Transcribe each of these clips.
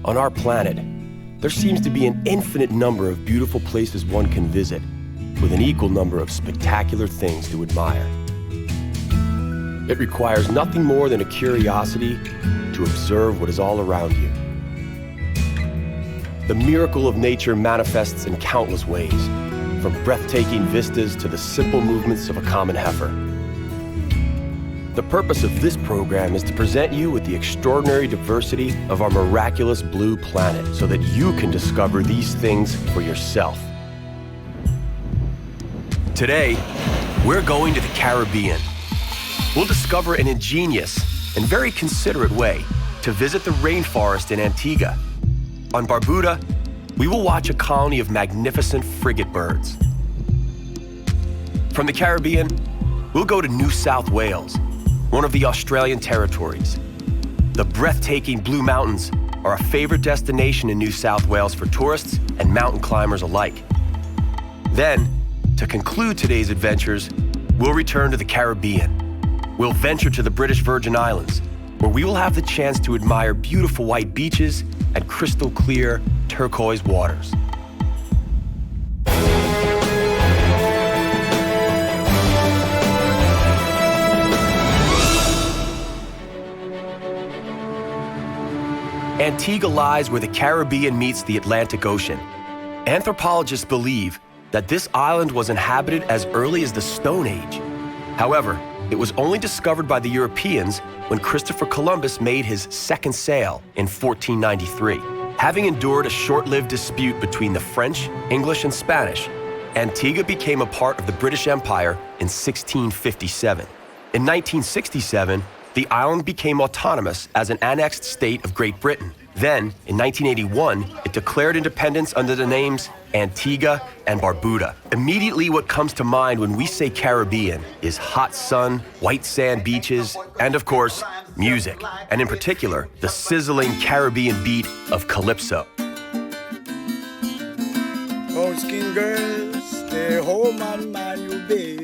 On our planet, there seems to be an infinite number of beautiful places one can visit, with an equal number of spectacular things to admire. It requires nothing more than a curiosity to observe what is all around you. The miracle of nature manifests in countless ways, from breathtaking vistas to the simple movements of a common heifer. The purpose of this program is to present you with the extraordinary diversity of our miraculous blue planet so that you can discover these things for yourself. Today, we're going to the Caribbean. We'll discover an ingenious and very considerate way to visit the rainforest in Antigua. On Barbuda, we will watch a colony of magnificent frigate birds. From the Caribbean, we'll go to New South Wales, one of the Australian territories. The breathtaking Blue Mountains are a favorite destination in New South Wales for tourists and mountain climbers alike. Then, to conclude today's adventures, we'll return to the Caribbean. We'll venture to the British Virgin Islands, where we will have the chance to admire beautiful white beaches and crystal clear turquoise waters. Antigua lies where the Caribbean meets the Atlantic Ocean. Anthropologists believe that this island was inhabited as early as the Stone Age. However, it was only discovered by the Europeans when Christopher Columbus made his second sail in 1493. Having endured a short-lived dispute between the French, English, and Spanish, Antigua became a part of the British Empire in 1657. In 1967, the island became autonomous as an annexed state of Great Britain. Then, in 1981, it declared independence under the names Antigua and Barbuda. Immediately what comes to mind when we say Caribbean is hot sun, white sand beaches, and of course, music, and in particular, the sizzling Caribbean beat of calypso. Oh, skin girls, stay home and mind you, baby.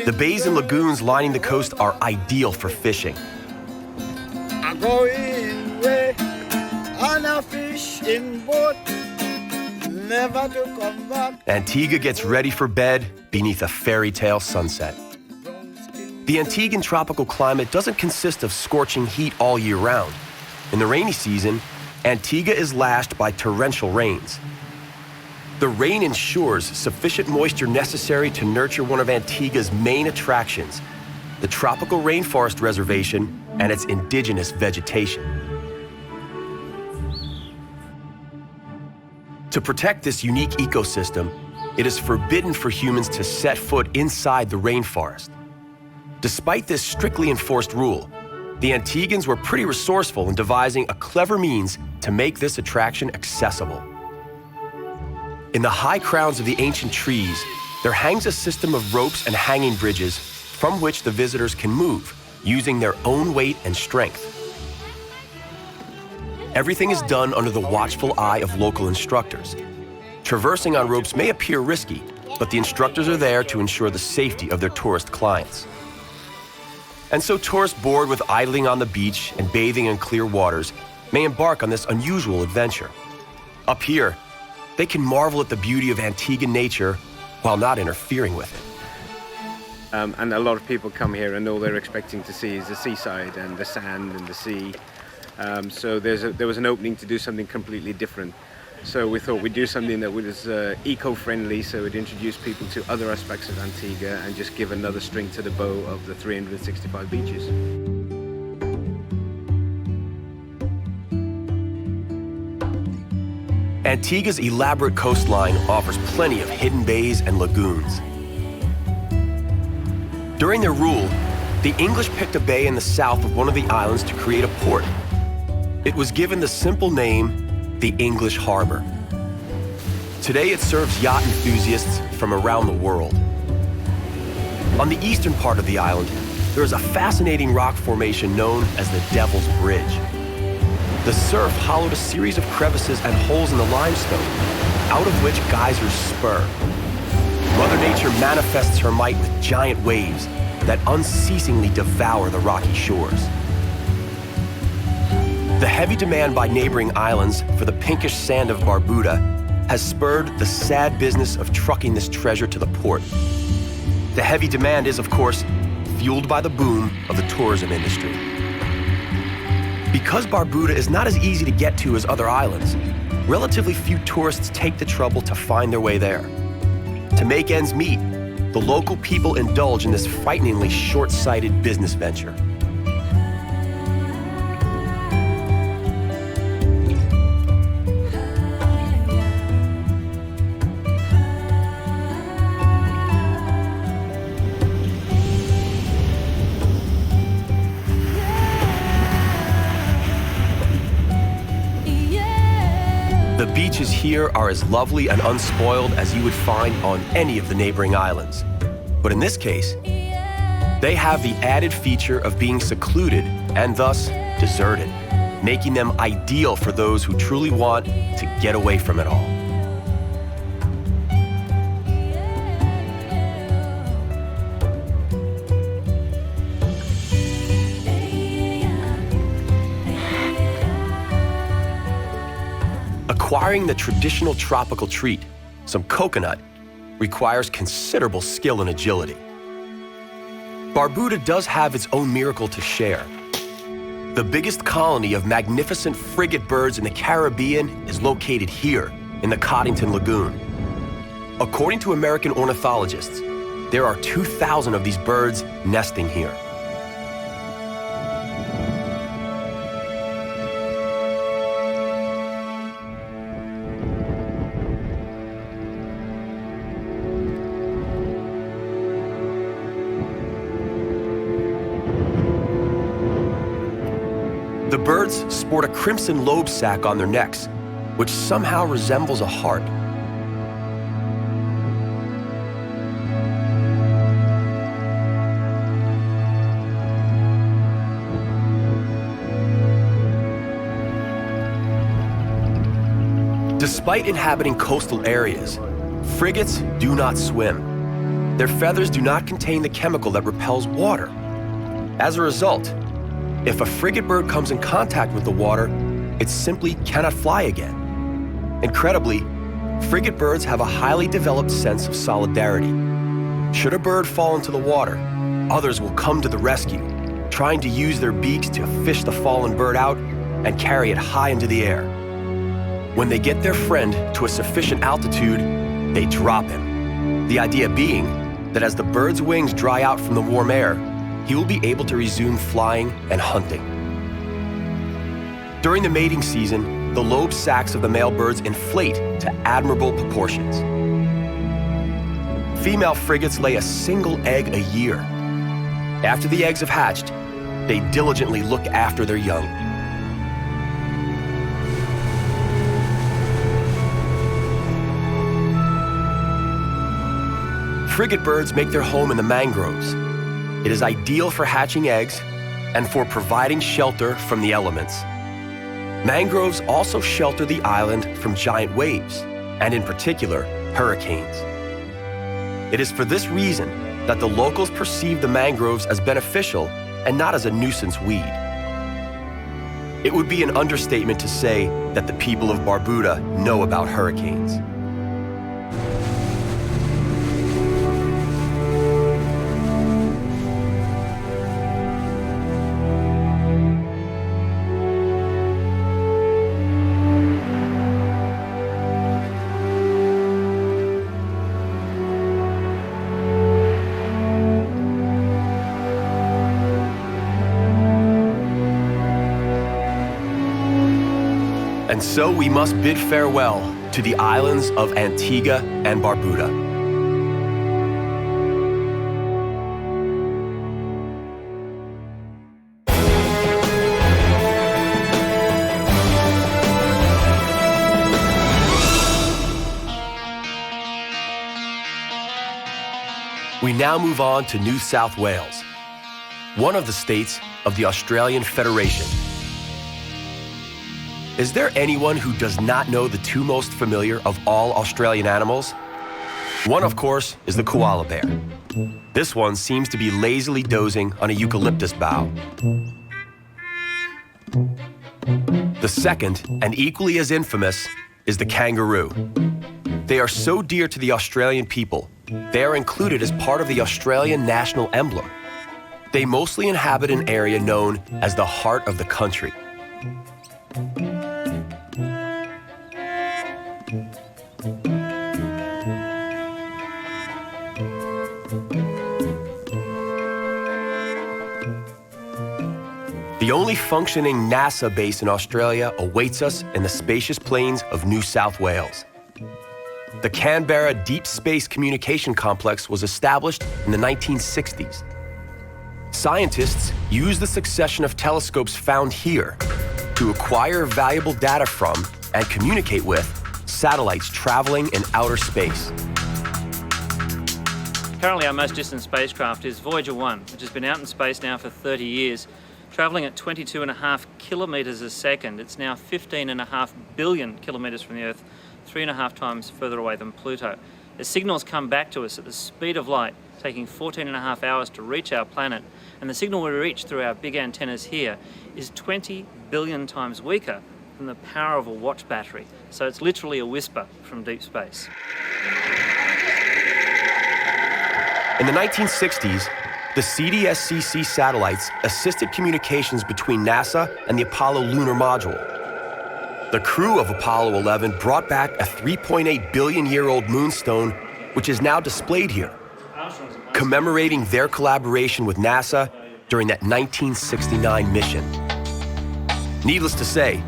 The bays and lagoons lining the coast are ideal for fishing. I go in way on a fish in boat, never to come back. Antigua gets ready for bed beneath a fairy tale sunset. The Antiguan tropical climate doesn't consist of scorching heat all year round. In the rainy season, Antigua is lashed by torrential rains. The rain ensures sufficient moisture necessary to nurture one of Antigua's main attractions, the tropical rainforest reservation and its indigenous vegetation. To protect this unique ecosystem, it is forbidden for humans to set foot inside the rainforest. Despite this strictly enforced rule, the Antiguans were pretty resourceful in devising a clever means to make this attraction accessible. In the high crowns of the ancient trees, there hangs a system of ropes and hanging bridges from which the visitors can move, using their own weight and strength. Everything is done under the watchful eye of local instructors. Traversing on ropes may appear risky, but the instructors are there to ensure the safety of their tourist clients. And so tourists bored with idling on the beach and bathing in clear waters may embark on this unusual adventure. Up here, they can marvel at the beauty of Antiguan nature while not interfering with it. And a lot of people come here and all they're expecting to see is the seaside and the sand and the sea. So there was an opening to do something completely different. So we thought we'd do something that was eco-friendly, so we'd introduce people to other aspects of Antigua and just give another string to the bow of the 365 beaches. Antigua's elaborate coastline offers plenty of hidden bays and lagoons. During their rule, the English picked a bay in the south of one of the islands to create a port. It was given the simple name, the English Harbor. Today it serves yacht enthusiasts from around the world. On the eastern part of the island, there is a fascinating rock formation known as the Devil's Bridge. The surf hollowed a series of crevices and holes in the limestone, out of which geysers spur. Mother Nature manifests her might with giant waves that unceasingly devour the rocky shores. The heavy demand by neighboring islands for the pinkish sand of Barbuda has spurred the sad business of trucking this treasure to the port. The heavy demand is, of course, fueled by the boom of the tourism industry. Because Barbuda is not as easy to get to as other islands, relatively few tourists take the trouble to find their way there. To make ends meet, the local people indulge in this frighteningly short-sighted business venture. The beaches here are as lovely and unspoiled as you would find on any of the neighboring islands. But in this case, they have the added feature of being secluded and thus deserted, making them ideal for those who truly want to get away from it all. Acquiring the traditional tropical treat, some coconut, requires considerable skill and agility. Barbuda does have its own miracle to share. The biggest colony of magnificent frigate birds in the Caribbean is located here in the Coddington Lagoon. According to American ornithologists, there are 2,000 of these birds nesting here. The birds sport a crimson lobe sac on their necks, which somehow resembles a heart. Despite inhabiting coastal areas, frigates do not swim. Their feathers do not contain the chemical that repels water. As a result, if a frigate bird comes in contact with the water, it simply cannot fly again. Incredibly, frigate birds have a highly developed sense of solidarity. Should a bird fall into the water, others will come to the rescue, trying to use their beaks to fish the fallen bird out and carry it high into the air. When they get their friend to a sufficient altitude, they drop him. The idea being that as the bird's wings dry out from the warm air, he will be able to resume flying and hunting. During the mating season, the lobe sacs of the male birds inflate to admirable proportions. Female frigates lay a single egg a year. After the eggs have hatched, they diligently look after their young. Frigate birds make their home in the mangroves. It is ideal for hatching eggs and for providing shelter from the elements. Mangroves also shelter the island from giant waves, and in particular, hurricanes. It is for this reason that the locals perceive the mangroves as beneficial and not as a nuisance weed. It would be an understatement to say that the people of Barbuda know about hurricanes. And so we must bid farewell to the islands of Antigua and Barbuda. We now move on to New South Wales, one of the states of the Australian Federation. Is there anyone who does not know the two most familiar of all Australian animals? One, of course, is the koala bear. This one seems to be lazily dozing on a eucalyptus bough. The second, and equally as infamous, is the kangaroo. They are so dear to the Australian people, they are included as part of the Australian national emblem. They mostly inhabit an area known as the heart of the country. The only functioning NASA base in Australia awaits us in the spacious plains of New South Wales. The Canberra Deep Space Communication Complex was established in the 1960s. Scientists use the succession of telescopes found here to acquire valuable data from and communicate with satellites traveling in outer space. Currently, our most distant spacecraft is Voyager 1, which has been out in space now for 30 years, travelling at 22.5 kilometres a second. It's now 15.5 billion kilometres from the Earth, 3.5 times further away than Pluto. The signals come back to us at the speed of light, taking 14.5 hours to reach our planet, and the signal we reach through our big antennas here is 20 billion times weaker than the power of a watch battery. So it's literally a whisper from deep space. In the 1960s, the CDS-CC satellites assisted communications between NASA and the Apollo lunar module. The crew of Apollo 11 brought back a 3.8 billion-year-old moonstone, which is now displayed here, commemorating their collaboration with NASA during that 1969 mission. Needless to say,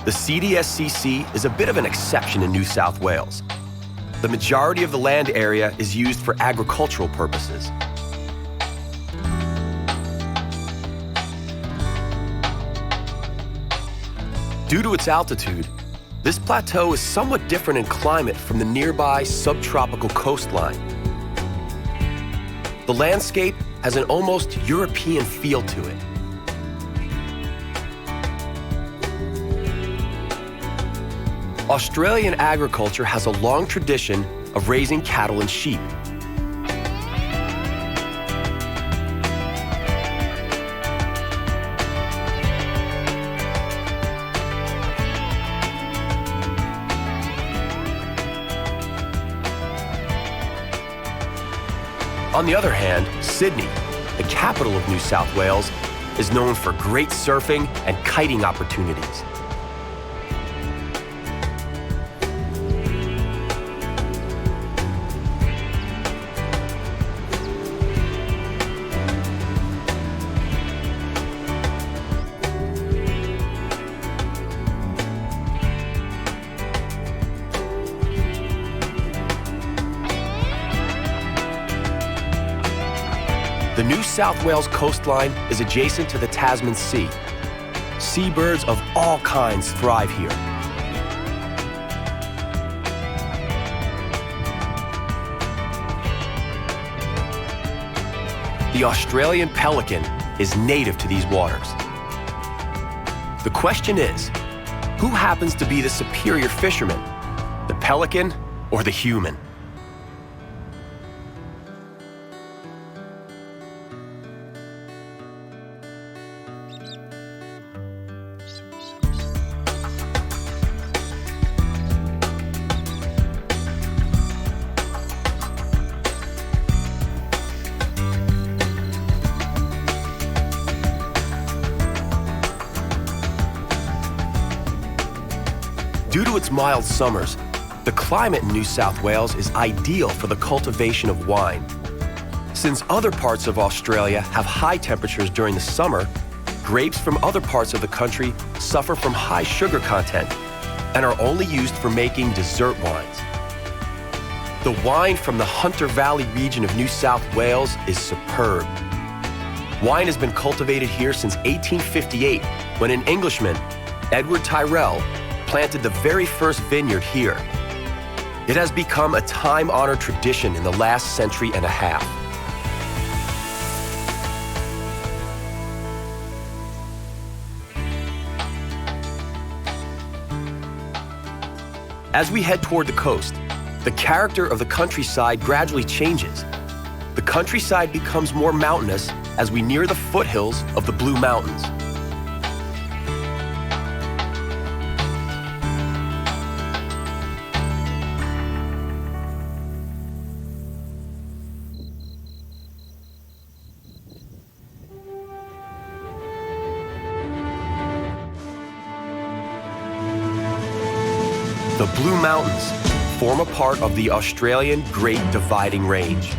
the CDS-CC is a bit of an exception in New South Wales. The majority of the land area is used for agricultural purposes. Due to its altitude, this plateau is somewhat different in climate from the nearby subtropical coastline. The landscape has an almost European feel to it. Australian agriculture has a long tradition of raising cattle and sheep. On the other hand, Sydney, the capital of New South Wales, is known for great surfing and kiting opportunities. The New South Wales coastline is adjacent to the Tasman Sea. Seabirds of all kinds thrive here. The Australian pelican is native to these waters. The question is, who happens to be the superior fisherman, the pelican or the human? Due to its mild summers, the climate in New South Wales is ideal for the cultivation of wine. Since other parts of Australia have high temperatures during the summer, grapes from other parts of the country suffer from high sugar content and are only used for making dessert wines. The wine from the Hunter Valley region of New South Wales is superb. Wine has been cultivated here since 1858, when an Englishman, Edward Tyrrell, planted the very first vineyard here. It has become a time-honored tradition in the last century and a half. As we head toward the coast, the character of the countryside gradually changes. The countryside becomes more mountainous as we near the foothills of the Blue Mountains. The Blue Mountains form a part of the Australian Great Dividing Range.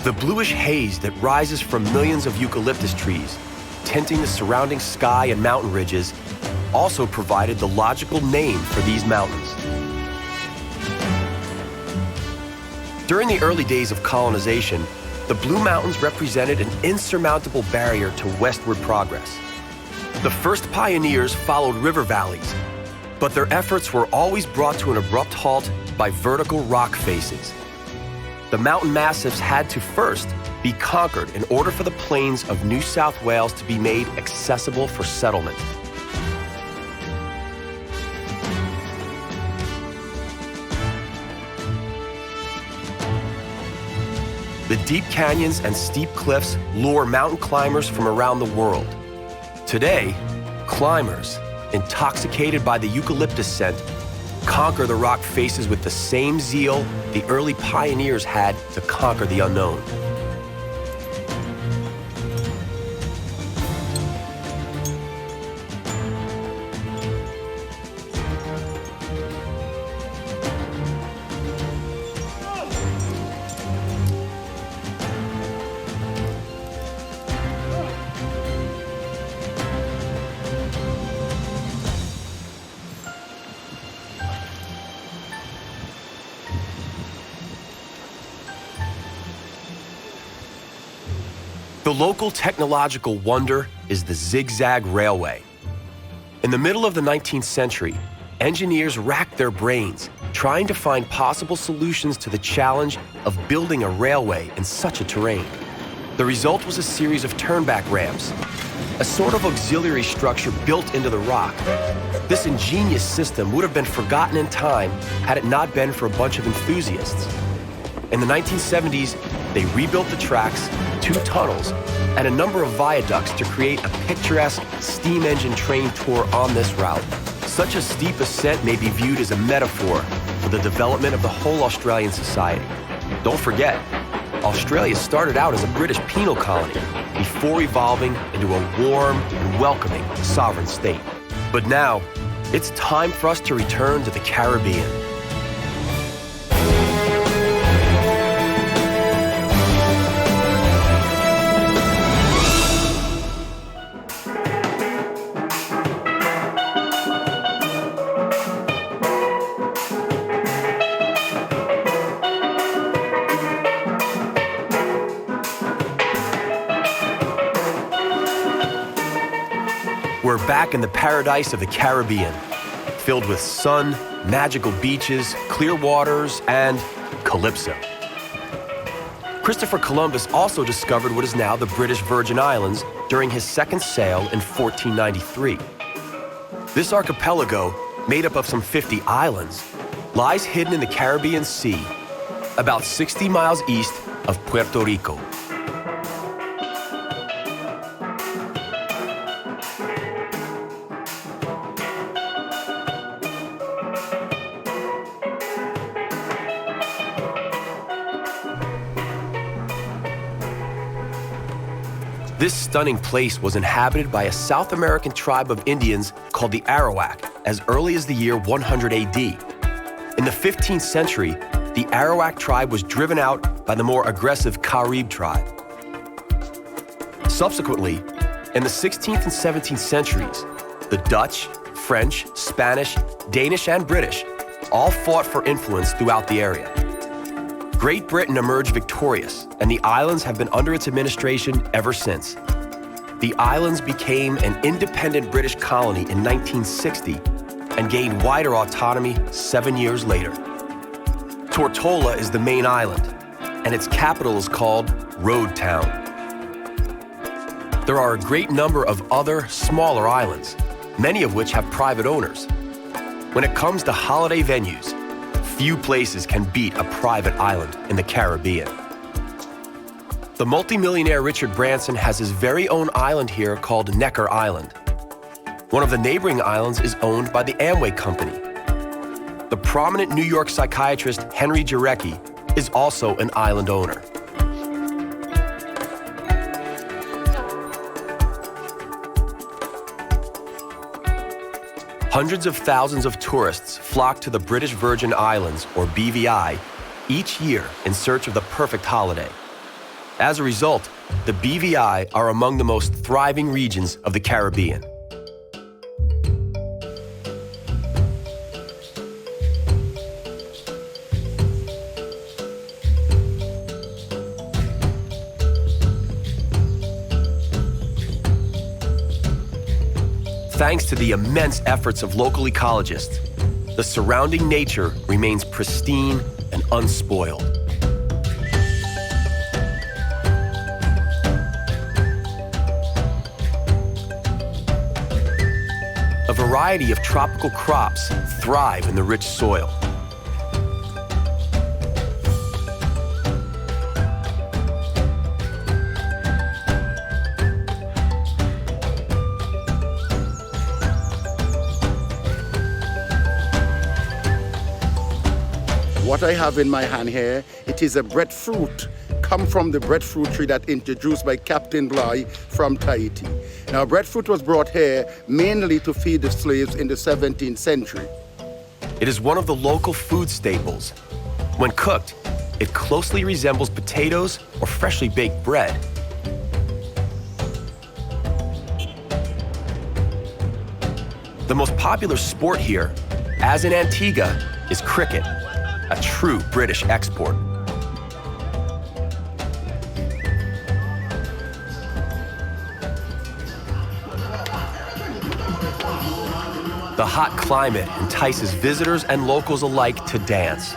The bluish haze that rises from millions of eucalyptus trees, tinting the surrounding sky and mountain ridges, also provided the logical name for these mountains. During the early days of colonization, the Blue Mountains represented an insurmountable barrier to westward progress. The first pioneers followed river valleys, but their efforts were always brought to an abrupt halt by vertical rock faces. The mountain massifs had to first be conquered in order for the plains of New South Wales to be made accessible for settlement. The deep canyons and steep cliffs lure mountain climbers from around the world. Today, climbers, intoxicated by the eucalyptus scent, conquer the rock faces with the same zeal the early pioneers had to conquer the unknown. The local technological wonder is the zigzag railway. In the middle of the 19th century, engineers racked their brains trying to find possible solutions to the challenge of building a railway in such a terrain. The result was a series of turnback ramps, a sort of auxiliary structure built into the rock. This ingenious system would have been forgotten in time had it not been for a bunch of enthusiasts. In the 1970s, they rebuilt the tracks, 2 tunnels, and a number of viaducts to create a picturesque steam engine train tour on this route. Such a steep ascent may be viewed as a metaphor for the development of the whole Australian society. Don't forget, Australia started out as a British penal colony before evolving into a warm and welcoming sovereign state. But now, it's time for us to return to the Caribbean. We're back in the paradise of the Caribbean, filled with sun, magical beaches, clear waters, and calypso. Christopher Columbus also discovered what is now the British Virgin Islands during his second sail in 1493. This archipelago, made up of some 50 islands, lies hidden in the Caribbean Sea, about 60 miles east of Puerto Rico. This stunning place was inhabited by a South American tribe of Indians called the Arawak as early as the year 100 AD. In the 15th century, the Arawak tribe was driven out by the more aggressive Carib tribe. Subsequently, in the 16th and 17th centuries, the Dutch, French, Spanish, Danish, and British all fought for influence throughout the area. Great Britain emerged victorious, and the islands have been under its administration ever since. The islands became an independent British colony in 1960 and gained wider autonomy 7 years later. Tortola is the main island, and its capital is called Road Town. There are a great number of other, smaller islands, many of which have private owners. When it comes to holiday venues, few places can beat a private island in the Caribbean. The multimillionaire Richard Branson has his very own island here called Necker Island. One of the neighboring islands is owned by the Amway Company. The prominent New York psychiatrist Henry Jarecki is also an island owner. Hundreds of thousands of tourists flock to the British Virgin Islands, or BVI, each year in search of the perfect holiday. As a result, the BVI are among the most thriving regions of the Caribbean. Thanks to the immense efforts of local ecologists, the surrounding nature remains pristine and unspoiled. A variety of tropical crops thrive in the rich soil. What I have in my hand here, it is a breadfruit, come from the breadfruit tree that introduced by Captain Bligh from Tahiti. Now, breadfruit was brought here mainly to feed the slaves in the 17th century. It is one of the local food staples. When cooked, it closely resembles potatoes or freshly baked bread. The most popular sport here, as in Antigua, is cricket, a true British export. The hot climate entices visitors and locals alike to dance.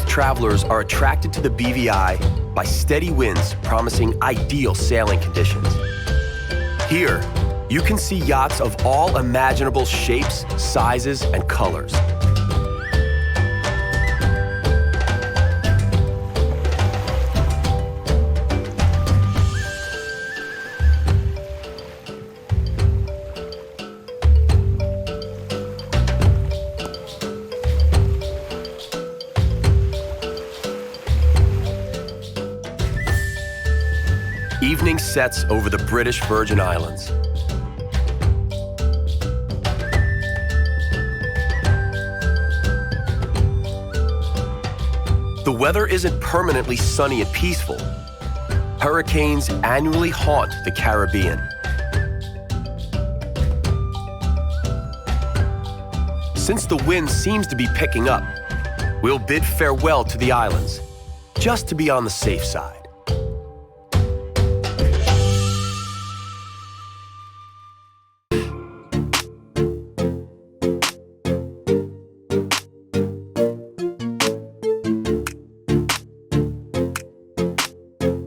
Travelers are attracted to the BVI by steady winds promising ideal sailing conditions. Here, you can see yachts of all imaginable shapes, sizes, and colors. Evening sets over the British Virgin Islands. The weather isn't permanently sunny and peaceful. Hurricanes annually haunt the Caribbean. Since the wind seems to be picking up, we'll bid farewell to the islands, just to be on the safe side.